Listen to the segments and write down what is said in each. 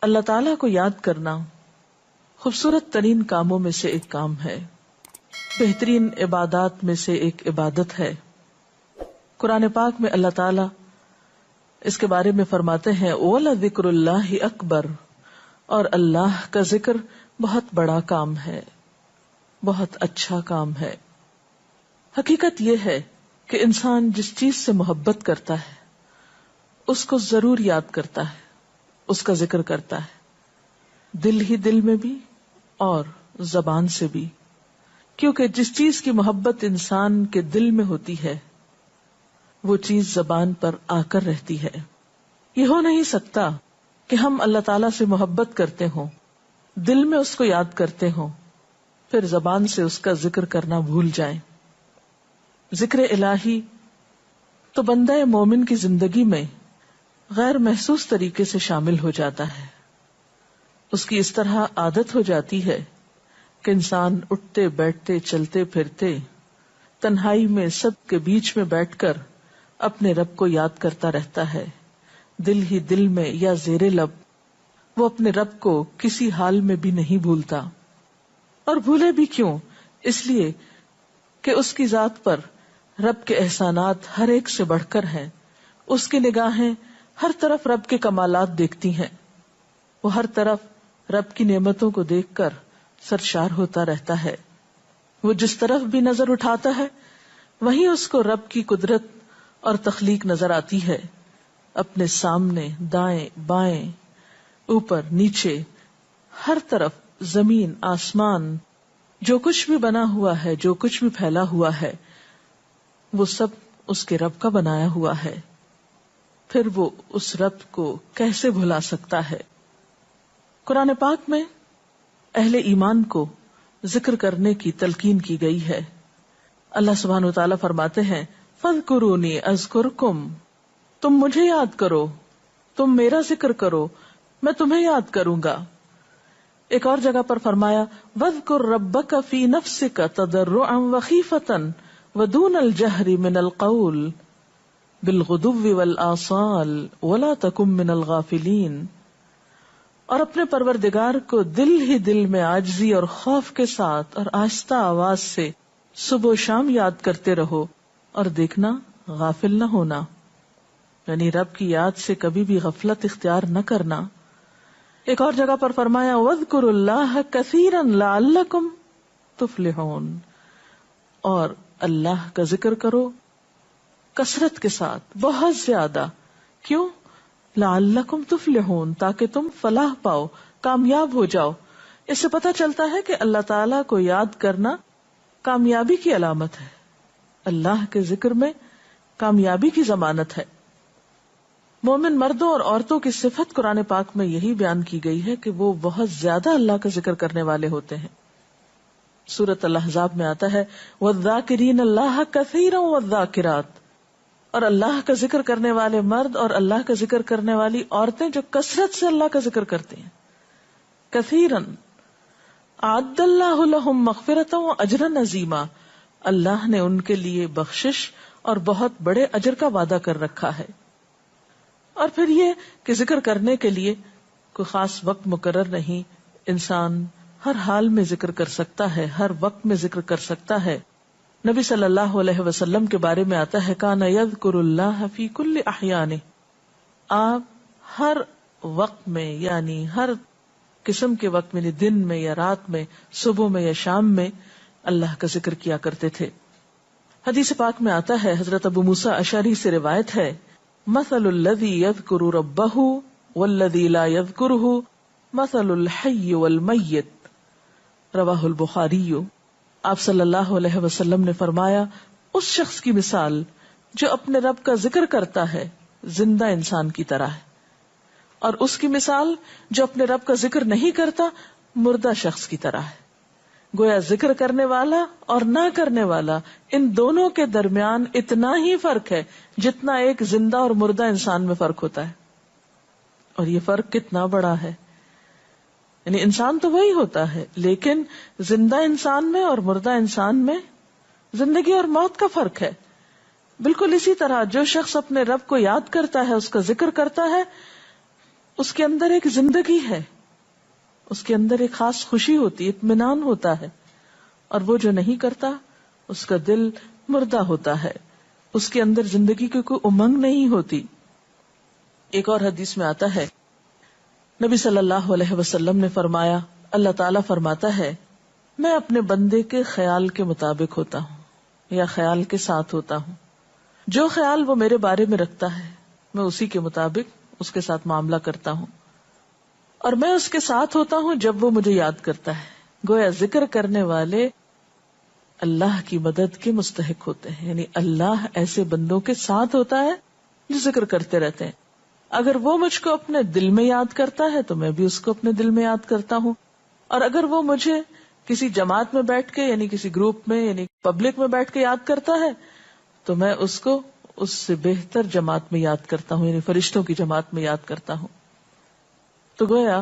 اللہ تعالیٰ کو یاد کرنا خوبصورت ترین کاموں میں سے ایک کام ہے، بہترین عبادات میں سے ایک عبادت ہے۔ قرآن پاک میں اللہ تعالیٰ اس کے بارے میں فرماتے ہیں وَلَذِكْرُ اللَّهِ أَكْبَرُ، اور اللہ کا ذکر بہت بڑا کام ہے، بہت اچھا کام ہے۔ حقیقت یہ ہے کہ انسان جس چیز سے محبت کرتا ہے اس کو ضرور یاد کرتا ہے، اس کا ذکر کرتا ہے، دل ہی دل میں بھی اور زبان سے بھی، کیونکہ جس چیز کی محبت انسان کے دل میں ہوتی ہے وہ چیز زبان پر آ کر رہتی ہے۔ یہ ہو نہیں سکتا کہ ہم اللہ تعالیٰ سے محبت کرتے ہوں، دل میں اس کو یاد کرتے ہوں، پھر زبان سے اس کا ذکر کرنا بھول جائیں۔ ذکر الہی تو بندہ مومن کی زندگی میں غیر محسوس طریقے سے شامل ہو جاتا ہے، اس کی اس طرح عادت ہو جاتی ہے کہ انسان اٹھتے بیٹھتے چلتے پھرتے تنہائی میں سب کے بیچ میں بیٹھ کر اپنے رب کو یاد کرتا رہتا ہے، دل ہی دل میں یا زیر لب وہ اپنے رب کو کسی حال میں بھی نہیں بھولتا۔ اور بھولے بھی کیوں؟ اس لیے کہ اس کی ذات پر رب کے احسانات ہر ایک سے بڑھ کر ہیں، اس کی نگاہیں ہر طرف رب کے کمالات دیکھتی ہیں، وہ ہر طرف رب کی نعمتوں کو دیکھ کر سرشار ہوتا رہتا ہے۔ وہ جس طرف بھی نظر اٹھاتا ہے وہیں اس کو رب کی قدرت اور تخلیق نظر آتی ہے، اپنے سامنے، دائیں بائیں، اوپر نیچے، ہر طرف زمین آسمان، جو کچھ بھی بنا ہوا ہے، جو کچھ بھی پھیلا ہوا ہے، وہ سب اس کے رب کا بنایا ہوا ہے۔ پھر وہ اس رب کو کیسے بھلا سکتا ہے؟ قرآن پاک میں اہل ایمان کو ذکر کرنے کی تلقین کی گئی ہے۔ اللہ سبحانہ و تعالیٰ فرماتے ہیں فَاذْكُرُونِي أَذْكُرْكُمْ، تم مجھے یاد کرو، تم میرا ذکر کرو، میں تمہیں یاد کروں گا۔ ایک اور جگہ پر فرمایا وَاذْكُرْ رَبَّكَ فِي نَفْسِكَ تَضَرُّعًا وَخِيفَةً وَدُونَ الْجَهْرِ مِنَ الْقَوْلِ بِالْغُدُوِّ وَالْآصَالِ وَلَا تَكُن مِّنَ الْغَافِلِينَ، اور اپنے پروردگار کو دل ہی دل میں عاجزی اور خوف کے ساتھ اور آہستہ آواز سے صبح و شام یاد کرتے رہو، اور دیکھنا غافل نہ ہونا، یعنی رب کی یاد سے کبھی بھی غفلت اختیار نہ کرنا۔ ایک اور جگہ پر فرمایا وَاذْكُرُوا اللَّهَ كَثِيرًا لَعَلَّكُمْ تُفْلِحُونَ، اور اللہ کا ذکر کرو کثرت کے ساتھ، بہت زیادہ۔ کیوں؟ لعلکم تفلحون، تاکہ تم فلاح پاؤ، کامیاب ہو جاؤ۔ اس سے پتہ چلتا ہے کہ اللہ تعالیٰ کو یاد کرنا کامیابی کی علامت ہے، اللہ کے ذکر میں کامیابی کی ضمانت ہے۔ مومن مردوں اور عورتوں کی صفت قرآن پاک میں یہی بیان کی گئی ہے کہ وہ بہت زیادہ اللہ کا ذکر کرنے والے ہوتے ہیں۔ سورۃ الاحزاب میں آتا ہے وَالذَّاكِرِينَ اللَّهَ كَثِيرًا وَالذَّاكِرَاتِ، اور اللہ کا ذکر کرنے والے مرد اور اللہ کا ذکر کرنے والی عورتیں جو کثرت سے اللہ کا ذکر کرتی ہیں۔ کثیرن اعد اللہ لہم مغفرۃ واجرا عظیما، اللہ نے ان کے لیے بخشش اور بہت بڑے اجر کا وعدہ کر رکھا ہے۔ اور پھر یہ کہ ذکر کرنے کے لیے کوئی خاص وقت مقرر نہیں، انسان ہر حال میں ذکر کر سکتا ہے، ہر وقت میں ذکر کر سکتا ہے۔ نبی صلی اللہ علیہ وسلم کے بارے میں آتا ہے کان یذکر اللہ فی کل احیانہ، آپ ہر وقت میں، یعنی ہر قسم کے وقت میں، دن میں یا رات میں، صبح میں یا شام میں اللہ کا ذکر کیا کرتے تھے۔ حدیث پاک میں آتا ہے، حضرت ابو موسیٰ اشعری سے روایت ہے مثل الذی یذکر ربہ والذی لا یذکرہ مثل الحی والمیت، رواہ البخاری۔ آپ صلی اللہ علیہ وسلم نے فرمایا اس شخص کی مثال جو اپنے رب کا ذکر کرتا ہے زندہ انسان کی طرح ہے، اور اس کی مثال جو اپنے رب کا ذکر نہیں کرتا مردہ شخص کی طرح ہے۔ گویا ذکر کرنے والا اور نہ کرنے والا، ان دونوں کے درمیان اتنا ہی فرق ہے جتنا ایک زندہ اور مردہ انسان میں فرق ہوتا ہے۔ اور یہ فرق کتنا بڑا ہے، یعنی انسان تو وہی ہوتا ہے، لیکن زندہ انسان میں اور مردہ انسان میں زندگی اور موت کا فرق ہے۔ بالکل اسی طرح جو شخص اپنے رب کو یاد کرتا ہے، اس کا ذکر کرتا ہے، اس کے اندر ایک زندگی ہے، اس کے اندر ایک خاص خوشی ہوتی ہے، اطمینان ہوتا ہے. اور وہ جو نہیں کرتا اس کا دل مردہ ہوتا ہے، اس کے اندر زندگی کی کوئی امنگ نہیں ہوتی. ایک اور حدیث میں آتا ہے، نبی صلی اللہ علیہ وسلم نے فرمایا، اللہ تعالیٰ فرماتا ہے میں اپنے بندے کے خیال کے مطابق ہوتا ہوں یا خیال کے ساتھ ہوتا ہوں. جو خیال وہ میرے بارے میں رکھتا ہے میں اسی کے مطابق اس کے ساتھ معاملہ کرتا ہوں، اور میں اس کے ساتھ ہوتا ہوں جب وہ مجھے یاد کرتا ہے. گویا ذکر کرنے والے اللہ کی مدد کے مستحق ہوتے ہیں، یعنی اللہ ایسے بندوں کے ساتھ ہوتا ہے جو ذکر کرتے رہتے ہیں. اگر وہ مجھ کو اپنے دل میں یاد کرتا ہے تو میں بھی اس کو اپنے دل میں یاد کرتا ہوں، اور اگر وہ مجھے کسی جماعت میں بیٹھ کے یعنی کسی گروپ میں یعنی پبلک میں بیٹھ کے یاد کرتا ہے تو میں اس کو اس سے بہتر جماعت میں یاد کرتا ہوں، یعنی فرشتوں کی جماعت میں یاد کرتا ہوں. تو گویا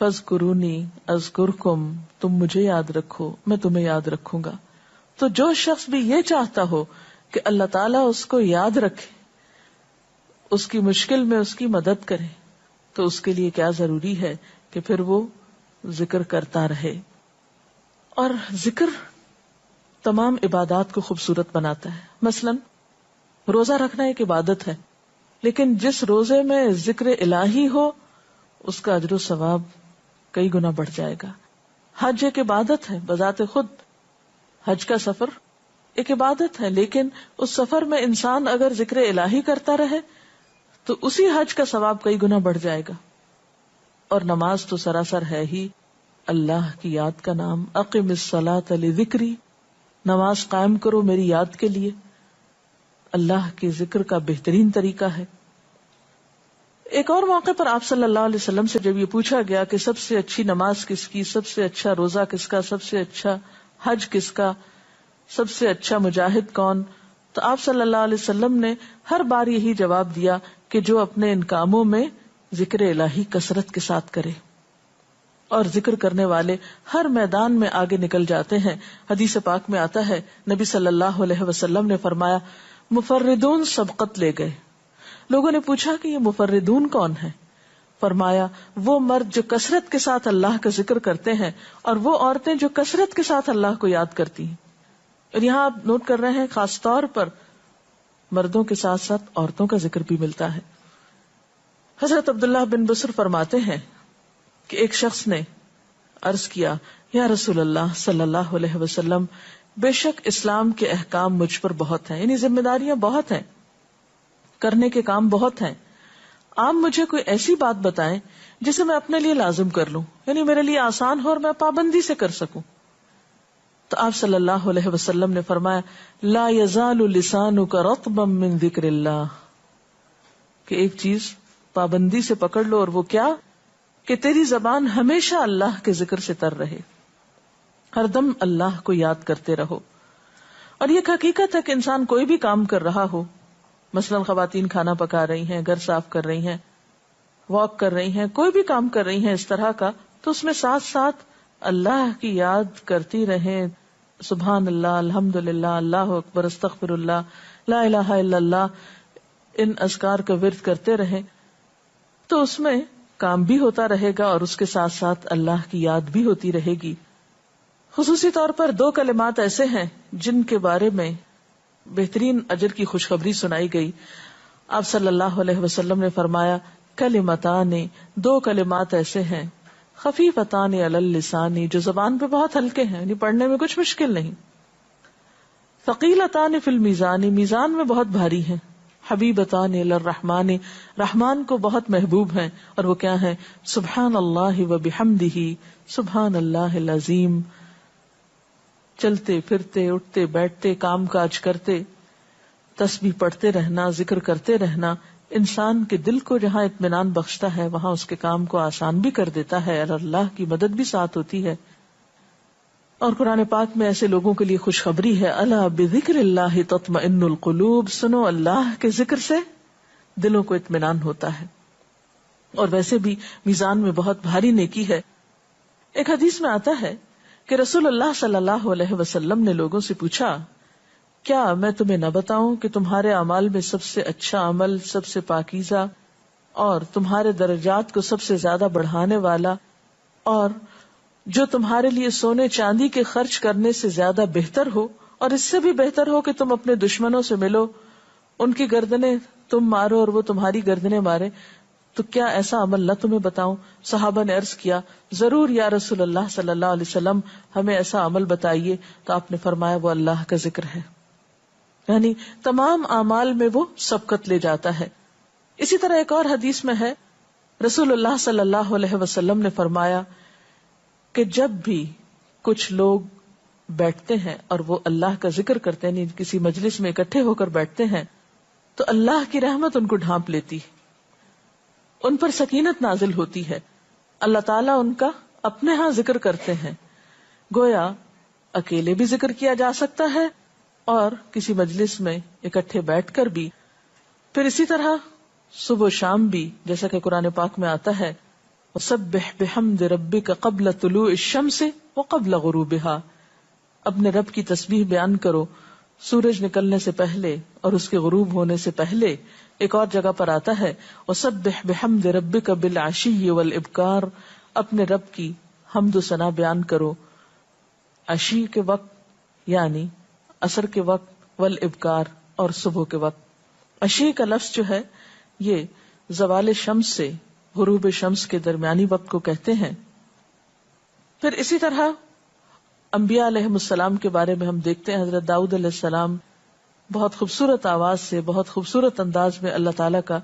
فاذکرونی اذکرکم، تم مجھے یاد رکھو میں تمہیں یاد رکھوں گا. تو جو شخص بھی یہ چاہتا ہو کہ اللہ تعالیٰ اس کو یاد رکھے، اس کی مشکل میں اس کی مدد کرے، تو اس کے لیے کیا ضروری ہے کہ پھر وہ ذکر کرتا رہے. اور ذکر تمام عبادات کو خوبصورت بناتا ہے. مثلا روزہ رکھنا ایک عبادت ہے، لیکن جس روزے میں ذکر الہی ہو اس کا اجر و ثواب کئی گنا بڑھ جائے گا. حج ایک عبادت ہے بذات خود، حج کا سفر ایک عبادت ہے، لیکن اس سفر میں انسان اگر ذکر الہی کرتا رہے تو اسی حج کا ثواب کئی گنا بڑھ جائے گا. اور نماز تو سراسر ہے ہی اللہ کی یاد کا نام. اقم الصلاۃ لذکری، نماز قائم کرو میری یاد کے لیے. اللہ کے ذکر کا بہترین طریقہ ہے. ایک اور موقع پر آپ صلی اللہ علیہ وسلم سے جب یہ پوچھا گیا کہ سب سے اچھی نماز کس کی، سب سے اچھا روزہ کس کا، سب سے اچھا حج کس کا، سب سے اچھا مجاہد کون، تو آپ صلی اللہ علیہ وسلم نے ہر بار یہی جواب دیا کہ جو اپنے ان کاموں میں ذکر الہی کثرت کے ساتھ کرے. اور ذکر کرنے والے ہر میدان میں آگے نکل جاتے ہیں. حدیث پاک میں آتا ہے نبی صلی اللہ علیہ وسلم نے فرمایا مفردون سبقت لے گئے. لوگوں نے پوچھا کہ یہ مفردون کون ہے؟ فرمایا وہ مرد جو کثرت کے ساتھ اللہ کا ذکر کرتے ہیں اور وہ عورتیں جو کثرت کے ساتھ اللہ کو یاد کرتی ہیں. اور یہاں آپ نوٹ کر رہے ہیں خاص طور پر مردوں کے ساتھ ساتھ عورتوں کا ذکر بھی ملتا ہے. حضرت عبداللہ بن بصر فرماتے ہیں کہ ایک شخص نے عرض کیا یا رسول اللہ صلی اللہ علیہ وسلم، بے شک اسلام کے احکام مجھ پر بہت ہیں، یعنی ذمہ داریاں بہت ہیں، کرنے کے کام بہت ہیں. آپ مجھے کوئی ایسی بات بتائیں جسے میں اپنے لیے لازم کر لوں، یعنی میرے لیے آسان ہو اور میں پابندی سے کر سکوں. تو آپ صلی اللہ علیہ وسلم نے فرمایا لا یزال لسانک رطبا من ذکر اللہ، کہ ایک چیز پابندی سے پکڑ لو، اور وہ کیا کہ تیری زبان ہمیشہ اللہ کے ذکر سے تر رہے، ہر دم اللہ کو یاد کرتے رہو. اور یہ حقیقت ہے کہ انسان کوئی بھی کام کر رہا ہو، مثلا خواتین کھانا پکا رہی ہیں، گھر صاف کر رہی ہیں، واک کر رہی ہیں، کوئی بھی کام کر رہی ہیں اس طرح کا، تو اس میں ساتھ ساتھ اللہ کی یاد کرتی رہیں. سبحان اللہ، الحمدللہ، اللہ اکبر، استغفر اللہ، لا الہ الا اللہ، ان اذکار کا ورد کرتے رہیں، تو اس میں کام بھی ہوتا رہے گا اور اس کے ساتھ ساتھ اللہ کی یاد بھی ہوتی رہے گی. خصوصی طور پر 2 کلمات ایسے ہیں جن کے بارے میں بہترین اجر کی خوشخبری سنائی گئی. آپ صلی اللہ علیہ وسلم نے فرمایا کلمتان، 2 کلمات ایسے ہیں خفیفتان علی اللسان، جو زبان پہ بہت ہلکے ہیں، یعنی پڑھنے میں کچھ مشکل نہیں. ثقیلتان فی المیزان، میزان میں بہت بھاری ہیں. حبیبتان الی الرحمن، رحمان کو بہت محبوب ہیں، اور وہ کیا ہیں؟ سبحان اللہ و بحمدہ، سبحان اللہ العظیم. چلتے پھرتے، اٹھتے بیٹھتے، کام کاج کرتے، تسبیح پڑھتے رہنا، ذکر کرتے رہنا انسان کے دل کو جہاں اطمینان بخشتا ہے وہاں اس کے کام کو آسان بھی کر دیتا ہے، اور اللہ کی مدد بھی ساتھ ہوتی ہے. اور قرآن پاک میں ایسے لوگوں کے لیے خوشخبری ہے، الا بذکر اللہ تطمئن القلوب، سنو اللہ کے ذکر سے دلوں کو اطمینان ہوتا ہے. اور ویسے بھی میزان میں بہت بھاری نیکی ہے. ایک حدیث میں آتا ہے کہ رسول اللہ صلی اللہ علیہ وسلم نے لوگوں سے پوچھا کیا میں تمہیں نہ بتاؤں کہ تمہارے اعمال میں سب سے اچھا عمل، سب سے پاکیزہ اور تمہارے درجات کو سب سے زیادہ بڑھانے والا، اور جو تمہارے لیے سونے چاندی کے خرچ کرنے سے زیادہ بہتر ہو، اور اس سے بھی بہتر ہو کہ تم اپنے دشمنوں سے ملو، ان کی گردنیں تم مارو اور وہ تمہاری گردنیں مارے، تو کیا ایسا عمل نہ تمہیں بتاؤں؟ صحابہ نے عرض کیا، ضرور یا رسول اللہ صلی اللہ علیہ وسلم، ہمیں ایسا عمل بتائیے. تو آپ نے فرمایا وہ اللہ کا ذکر ہے، یعنی تمام اعمال میں وہ سبقت لے جاتا ہے. اسی طرح ایک اور حدیث میں ہے، رسول اللہ صلی اللہ علیہ وسلم نے فرمایا کہ جب بھی کچھ لوگ بیٹھتے ہیں اور وہ اللہ کا ذکر کرتے ہیں، یعنی کسی مجلس میں اکٹھے ہو کر بیٹھتے ہیں، تو اللہ کی رحمت ان کو ڈھانپ لیتی، ان پر سکینت نازل ہوتی ہے. اللہ تعالیٰ ان کا اپنے ہاں ذکر کرتے ہیں. گویا اکیلے بھی ذکر کیا جا سکتا ہے اور کسی مجلس میں اکٹھے بیٹھ کر بھی. پھر اسی طرح صبح و شام بھی، جیسا کہ قرآن پاک میں آتا ہے، وَسَبِّحْ بِحَمْدِ رَبِّكَ قَبْلَ طُلُوعِ الشَّمْسِ وَقَبْلَ غُرُوبِهَا، اپنے رب کی تسبیح بیان کرو سورج نکلنے سے پہلے اور اس کے غروب ہونے سے پہلے. ایک اور جگہ پر آتا ہے وَسَبِّحْ بِحَمْدِ رَبِّكَ بِالْعَشِيِّ وَالْإِبْكَارِ، اپنے رب کی حمد و ثنا بیان کرو عشی کے وقت یعنی عصر کے وقت، والابکار اور صبح کے وقت. عشی کا لفظ جو ہے یہ زوال شمس سے غروب شمس کے درمیانی وقت کو کہتے ہیں. پھر اسی طرح انبیاء علیہ السلام کے بارے میں ہم دیکھتے ہیں، حضرت داؤد علیہ السلام بہت خوبصورت آواز سے، بہت خوبصورت انداز میں اللہ تعالیٰ کا